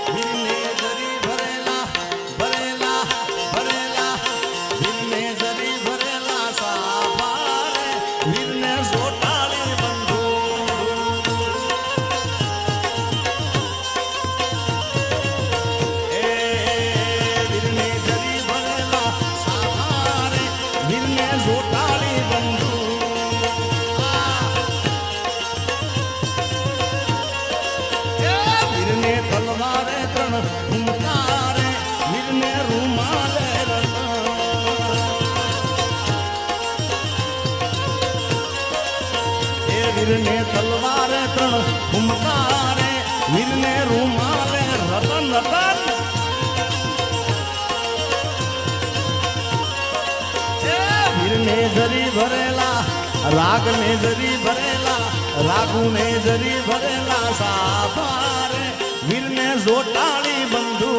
વીરને જરી ભરેલા ભરેલા ભરેલા વીરને જરી ભરેલા સાભારે વીરને સોટાળી બંધુ એ વીરને જરી ભરેલા સાભારે વીરને સોટાળી બંધુ વીરને તલવારે ત્રણ હુંકારે વીરને રૂમાલે એ વીરને તલવારે ત્રણ હુંકારે વીરને રૂમાલે રતન રતન એ વીરને જરી ભરેલા રાગને જરી ભરેલા રાગુને જરી ભરેલા સાભારે વીરને જોટાળી બંધુ